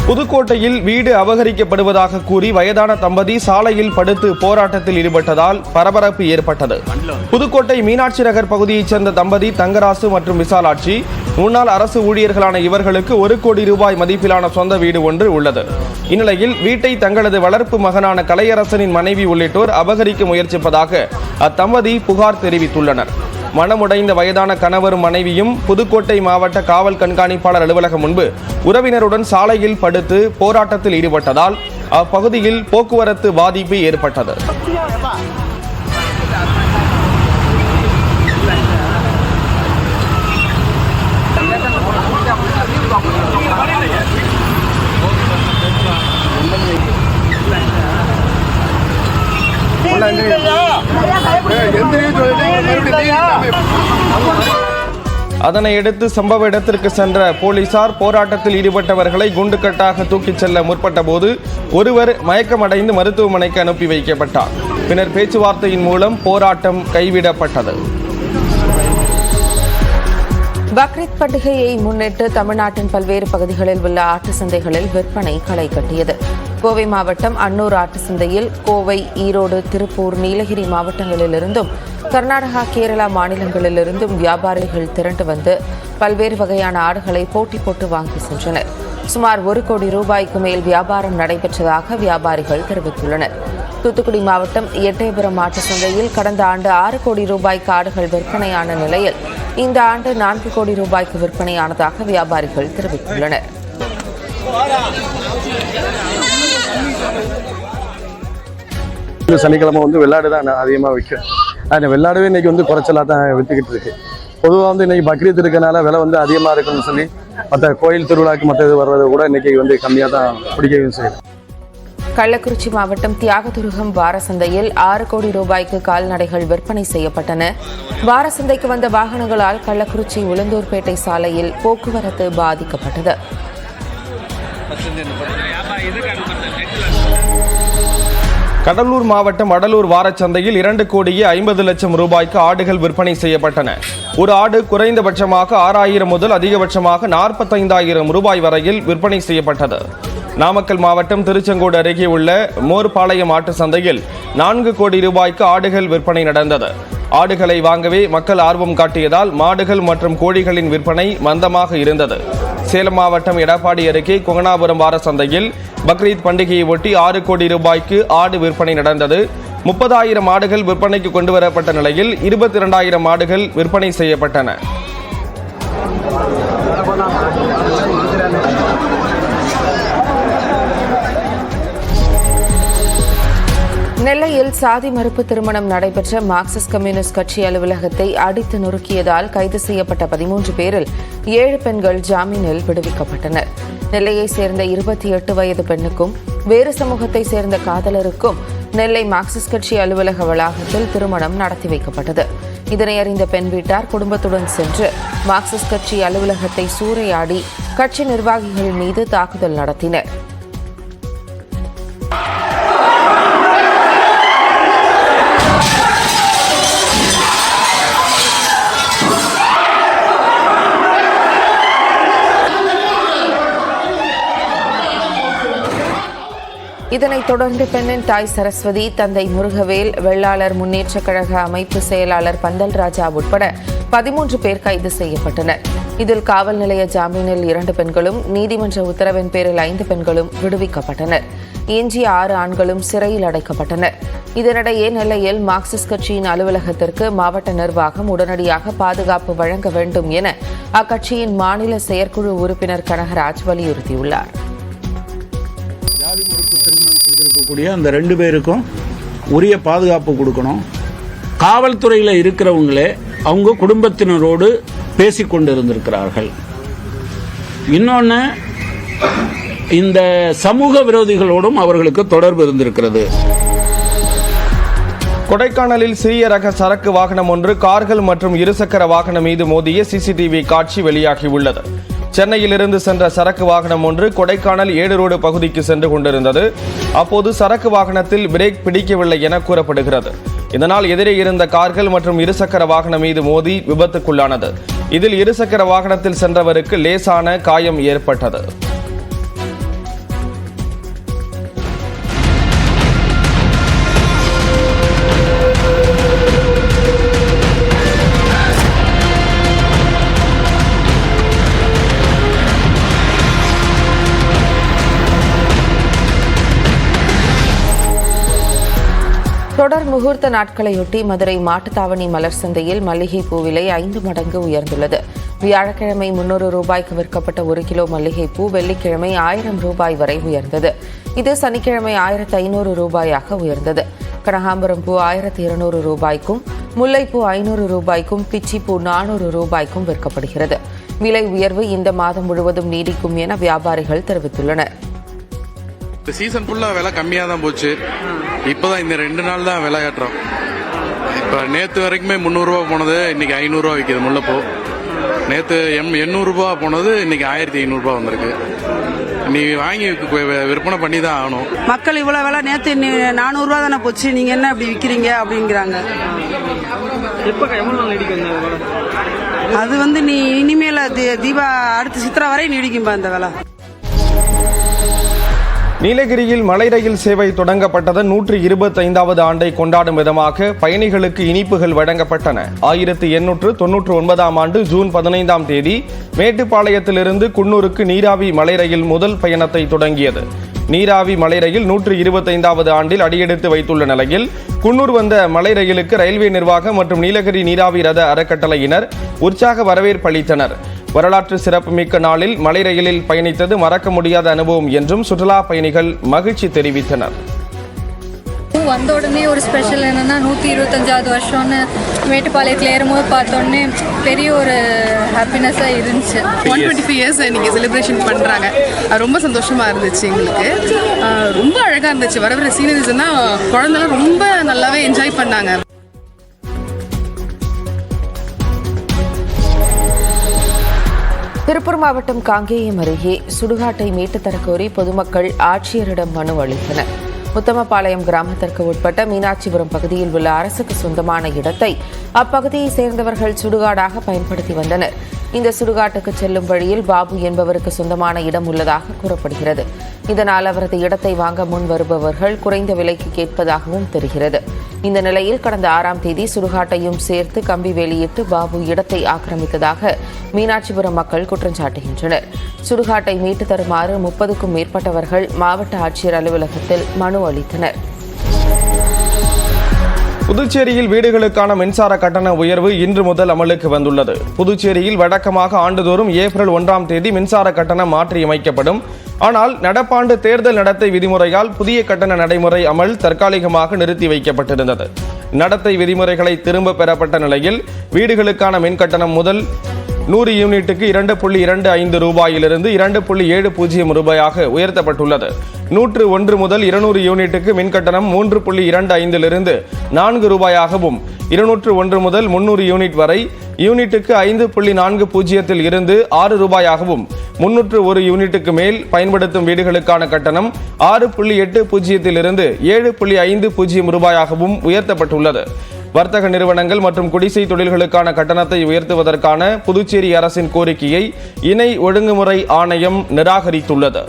புதுக்கோட்டையில் வீடு அபகரிக்கப்படுவதாக கூறி வயதான தம்பதி சாலையில் படுத்து போராட்டத்தில் ஈடுபட்டதால் பரபரப்பு ஏற்பட்டது. புதுக்கோட்டை மீனாட்சி நகர் பகுதியைச் சேர்ந்த தம்பதி தங்கராசு மற்றும் விசாலாட்சி முன்னாள் அரசு ஊழியர்களான இவர்களுக்கு 1 கோடி ரூபாய் மதிப்பிலான சொந்த வீடு ஒன்று உள்ளது. இந்நிலையில் வீட்டை தங்களது வளர்ப்பு மகனான கலையரசனின் மனைவி உள்ளிட்டோர் அபகரிக்க முயற்சிப்பதாக அத்தம்பதி புகார் தெரிவித்துள்ளனர். மனமுடைந்த வயதான கணவரும் மனைவியும் புதுக்கோட்டை மாவட்ட காவல் கண்காணிப்பாளர் அலுவலகம் முன்பு உறவினருடன் சாலையில் படுத்து போராட்டத்தில் ஈடுபட்டதால் அப்பகுதியில் போக்குவரத்து பாதிப்பு ஏற்பட்டது. அதனையடுத்து சம்பவ இடத்திற்கு சென்ற போலீசார் போராட்டத்தில் ஈடுபட்டவர்களை குண்டுக்கட்டாக தூக்கிச் செல்ல முற்பட்ட போது ஒருவர் மயக்கமடைந்து மருத்துவமனைக்கு அனுப்பி வைக்கப்பட்டார். பின்னர் பேச்சுவார்த்தையின் மூலம் போராட்டம் கைவிடப்பட்டது. பக்ரீத் பண்டிகையை முன்னிட்டு தமிழ்நாட்டின் பல்வேறு பகுதிகளில் உள்ள ஆட்டு சந்தைகளில் விற்பனை களை கட்டியது. கோவை மாவட்டம் அன்னூர் ஆட்டு சந்தையில் கோவை, ஈரோடு, திருப்பூர், நீலகிரி மாவட்டங்களிலிருந்தும் கர்நாடகா, கேரளா மாநிலங்களிலிருந்தும் வியாபாரிகள் திரண்டு வந்து பல்வேறு வகையான ஆடுகளை போட்டி போட்டு வாங்கி சென்றனர். சுமார் 1 கோடி ரூபாய்க்கு மேல் வியாபாரம் நடைபெற்றதாக வியாபாரிகள் தெரிவித்துள்ளனர். தூத்துக்குடி மாவட்டம் எட்டயபுரம் ஆட்டு சந்தையில் கடந்த ஆண்டு 6 கோடி ரூபாய்க்கு ஆடுகள் விற்பனையான நிலையில் இந்த ஆண்டு 4 கோடி ரூபாய்க்கு விற்பனையானதாக வியாபாரிகள் தெரிவித்துள்ளனர். சனிக்கிழமை வெள்ளாடு தான் அதிகமாக விற்கும். அந்த வெள்ளாடுவே இன்னைக்கு குறைச்சலாக தான் விற்றுக்கிட்டு இருக்கு. பொதுவாக இன்னைக்கு பக்ரீத் இருக்கனால விலை அதிகமாக இருக்குன்னு சொல்லி மற்ற கோயில் திருவிழாக்கு மற்ற இது வர்றது கூட இன்னைக்கு கம்மியாக தான் பிடிக்கவும் செய்யும். கள்ளக்குறிச்சி மாவட்டம் தியாகதுருகம் வாரசந்தையில் 6 கோடி ரூபாய்க்கு கால்நடைகள் விற்பனை செய்யப்பட்டன. வாரசந்தைக்கு வந்த வாகனங்களால் கள்ளக்குறிச்சி உளுந்தூர்பேட்டை சாலையில் போக்குவரத்து பாதிக்கப்பட்டது. கடலூர் மாவட்டம் அடலூர் வாரச்சந்தையில் 2 கோடியே 50 லட்சம் ரூபாய்க்கு ஆடுகள் விற்பனை செய்யப்பட்டன. ஒரு ஆடு குறைந்தபட்சமாக 6,000 முதல் அதிகபட்சமாக 45,000 ரூபாய் வரையில் விற்பனை செய்யப்பட்டது. நாமக்கல் மாவட்டம் திருச்செங்கோடு அருகே உள்ள மோர்பாளையம் ஆட்டு சந்தையில் 4 கோடி ரூபாய்க்கு ஆடுகள் விற்பனை நடந்தது. ஆடுகளை வாங்கவே மக்கள் ஆர்வம் காட்டியதால் மாடுகள் மற்றும் கோழிகளின் விற்பனை மந்தமாக இருந்தது. சேலம் மாவட்டம் எடப்பாடி அருகே கொங்கனாபுரம் வார சந்தையில் பக்ரீத் பண்டிகையை ஒட்டி 6 கோடி ரூபாய்க்கு ஆடு விற்பனை நடந்தது. 30,000 ஆடுகள் விற்பனைக்கு கொண்டுவரப்பட்ட நிலையில் 22,000 ஆடுகள் விற்பனை செய்யப்பட்டன. நெல்லையில் சாதி மறுப்பு திருமணம் நடைபெற்ற மார்க்சிஸ்ட் கம்யூனிஸ்ட் கட்சி அலுவலகத்தை அடித்து நொறுக்கியதால் கைது செய்யப்பட்ட 13 பேரில் 7 பெண்கள் ஜாமீனில் விடுவிக்கப்பட்டனர். நெல்லையை சேர்ந்த 28 வயது பெண்ணுக்கும் வேறு சமூகத்தை சேர்ந்த காதலருக்கும் நெல்லை மார்க்சிஸ்ட் கட்சி அலுவலக வளாகத்தில் திருமணம் நடத்தி வைக்கப்பட்டது. இதனை அறிந்த பெண் வீட்டார் குடும்பத்துடன் சென்று மார்க்சிஸ்ட் கட்சி அலுவலகத்தை சூறையாடி கட்சி நிர்வாகிகள் மீது தாக்குதல் நடத்தினர். இதனைத் தொடர்ந்து பெண்ணின் தாய் சரஸ்வதி, தந்தை முருகவேல், வெள்ளாளர் முன்னேற்றக் கழக அமைப்பு செயலாளர் பந்தல் ராஜா உட்பட 13 பேர் கைது செய்யப்பட்டனர். இதில் காவல் நிலைய ஜாமீனில் 2 பெண்களும், நீதிமன்ற உத்தரவின் பேரில் 5 பெண்களும் விடுவிக்கப்பட்டனர். எஞ்சிய 6 ஆண்களும் சிறையில் அடைக்கப்பட்டனர். இதனிடையே நெல்லையில் மார்க்சிஸ்ட் கட்சியின் அலுவலகத்திற்கு மாவட்ட நிர்வாகம் உடனடியாக பாதுகாப்பு வழங்க வேண்டும் என அக்கட்சியின் மாநில செயற்குழு உறுப்பினர் கனகராஜ் வலியுறுத்தியுள்ளார். திருமணம் செய்திருக்கக்கூடிய அந்த 2 பேருக்கும் உரிய பாதுகாப்பு கொடுக்கணும். காவல்துறையில் இருக்கிறவங்களே அவங்க குடும்பத்தினரோடு பேசிக்கொண்டு இருந்திருக்கிறார்கள். இன்னொன்று, இந்த சமூக விரோதிகளோடும் அவர்களுக்கு தொடர்பு இருந்திருக்கிறது. கொடைக்கானலில் சிறிய ரக சரக்கு வாகனம் ஒன்று கார்கள் மற்றும் இருசக்கர வாகனம் மீது மோதிய சிசிடிவி காட்சி வெளியாகியுள்ளது. சென்னையிலிருந்து சென்ற சரக்கு வாகனம் ஒன்று கொடைக்கானல் 7 ரோடு பகுதிக்கு சென்று கொண்டிருந்தது. அப்போது சரக்கு வாகனத்தில் பிரேக் பிடிக்கவில்லை என கூறப்படுகிறது. இதனால் எதிரே இருந்த கார்கள் மற்றும் இருசக்கர வாகனம் மீது மோதி விபத்துக்குள்ளானது. இதில் இருசக்கர வாகனத்தில் சென்றவருக்கு லேசான காயம் ஏற்பட்டது. தொடர் முகூர்த்த நாட்களையொட்டி மதுரை மாட்டுத்தாவணி மலர் சந்தையில் மல்லிகை பூ விலை 5 மடங்கு உயர்ந்துள்ளது. வியாழக்கிழமை 300 ரூபாய்க்கு விற்கப்பட்ட 1 கிலோ மல்லிகை பூ வெள்ளிக்கிழமை 1000 ரூபாய் வரை உயர்ந்தது. இது சனிக்கிழமை 1500 ரூபாயாக உயர்ந்தது. கனகாம்பரம் பூ 1200 ரூபாய்க்கும், முல்லைப்பூ 500 ரூபாய்க்கும், பிச்சிப்பூ 400 ரூபாய்க்கும் விற்கப்படுகிறது. விலை உயர்வு இந்த மாதம் முழுவதும் நீடிக்கும் என வியாபாரிகள் தெரிவித்துள்ளனர். இந்த சீசன் ஃபுல்லாக விலை கம்மியாக தான் போச்சு. இப்போதான் இந்த 2 நாள் தான் விலை ஏற்றம். இப்போ நேற்று வரைக்குமே 300 ரூபா போனது இன்னைக்கு 500 ரூபா விற்கிது முல்லைப்பூ. நேற்று 800 ரூபா போனது இன்னைக்கு 1500 ரூபா வந்திருக்கு. நீ வாங்கி விற்பனை பண்ணி தான் ஆகணும். மக்கள் இவ்வளவு விலை நேற்று 400 ரூபா தானே போச்சு, நீங்க என்ன அப்படி விற்கிறீங்க அப்படிங்கிறாங்க. அது நீ இனிமேல தீபா அடுத்த சித்திரை வரை நீடிக்கும்பா இந்த விலை. நீலகிரியில் மலை ரயில் சேவை தொடங்கப்பட்டதன் 125வது ஆண்டை கொண்டாடும் விதமாக பயணிகளுக்கு இனிப்புகள் வழங்கப்பட்டன. 1899ஆம் ஆண்டு ஜூன் 15ஆம் தேதி மேட்டுப்பாளையத்திலிருந்து குன்னூருக்கு நீராவி மலை ரயில் முதல் பயணத்தை தொடங்கியது. நீராவி மலை ரயில் 125வது ஆண்டில் அடியெடுத்து வைத்துள்ள நிலையில் குன்னூர் வந்த மலை ரயிலுக்கு ரயில்வே நிர்வாகம் மற்றும் நீலகிரி நீராவி ரத அறக்கட்டளையினர் உற்சாக வரவேற்பு அளித்தனர். வரலாற்று சிறப்புமிக்க நாளில் மலை ரயிலில் பயணித்தது மறக்க முடியாத அனுபவம் என்றும் சுற்றுலா பயணிகள் மகிழ்ச்சி தெரிவித்தனர். வந்த உடனே ஒரு ஸ்பெஷல் என்னன்னா 125வது வருஷம்னு மேட்டுப்பாளையத்தில் ஏறும்போது பார்த்தோன்னே பெரிய ஒரு ஹாப்பினஸாக இருந்துச்சு. 125 இயர்ஸ் இன்னைக்கு செலிப்ரேஷன் பண்ணுறாங்க. ரொம்ப சந்தோஷமாக இருந்துச்சு எங்களுக்கு. ரொம்ப அழகாக இருந்துச்சு. வர சீனரிஸ்னா குழந்தைலாம் ரொம்ப நல்லாவே என்ஜாய் பண்ணாங்க. திருப்பூர் மாவட்டம் காங்கேயம் அருகே சுடுகாட்டை மீட்டுத் தரக்கோரி பொதுமக்கள் ஆட்சியரிடம் மனு அளித்தனர். உத்தமபாளையம் கிராமத்திற்கு உட்பட்ட மீனாட்சிபுரம் பகுதியில் உள்ள அரசுக்கு சொந்தமான இடத்தை அப்பகுதியை சேர்ந்தவர்கள் சுடுகாடாக பயன்படுத்தி வந்தனர். இந்த சுடுகாட்டுக்கு செல்லும் வழியில் பாபு என்பவருக்கு சொந்தமான இடம் உள்ளதாக கூறப்படுகிறது. இதனால் அவரது இடத்தை வாங்க முன் வருபவர்கள் குறைந்த விலைக்கு கேட்பதாகவும் தெரிகிறது. இந்த நிலையில் கடந்த 6ஆம் தேதி சுடுகாட்டையும் சேர்த்து கம்பி வேலியிட்டு பாபு இடத்தை ஆக்கிரமித்ததாக மீனாட்சிபுரம் மக்கள் குற்றம் சாட்டுகின்றனர். சுடுகாட்டை மீட்டு தருமாறு 30க்கும் மேற்பட்டவர்கள் மாவட்ட ஆட்சியர் அலுவலகத்தில் மனு அளித்தனர். புதுச்சேரியில் வீடுகளுக்கான மின்சார கட்டண உயர்வு இன்று முதல் அமலுக்கு வந்துள்ளது. புதுச்சேரியில் வழக்கமாக ஆண்டுதோறும் ஏப்ரல் 1ஆம் தேதி மின்சார கட்டணம் மாற்றியமைக்கப்படும். ஆனால் நடப்பாண்டு தேர்தல் நடத்தை விதிமுறையால் புதிய கட்டண நடைமுறை அமல் தற்காலிகமாக நிறுத்தி வைக்கப்பட்டிருந்தது. நடத்தை விதிமுறைகளை திரும்ப பெறப்பட்ட நிலையில் வீடுகளுக்கான மின் கட்டணம் முதல் 100 யூனிட்டுக்கு 2.25 ரூபாயிலிருந்து 2.70 ரூபாயாக உயர்த்தப்பட்டுள்ளது. 101 முதல் 200 யூனிட்டுக்கு மின் கட்டணம் 3.25லிருந்து 4 ரூபாயாகவும், 201 முதல் 300 யூனிட் வரை யூனிட்டுக்கு 5.40 இருந்து 6 ரூபாயாகவும், 301 யூனிட்டுக்கு மேல் பயன்படுத்தும் வீடுகளுக்கான கட்டணம் 6.80 இருந்து 7.50 ரூபாயாகவும் உயர்த்தப்பட்டுள்ளது. வர்த்தக நிறுவனங்கள் மற்றும் குடிசை தொழில்களுக்கான கட்டணத்தை உயர்த்துவதற்கான புதுச்சேரி அரசின் கோரிக்கையை இணை ஒழுங்குமுறை ஆணையம் நிராகரித்துள்ளது.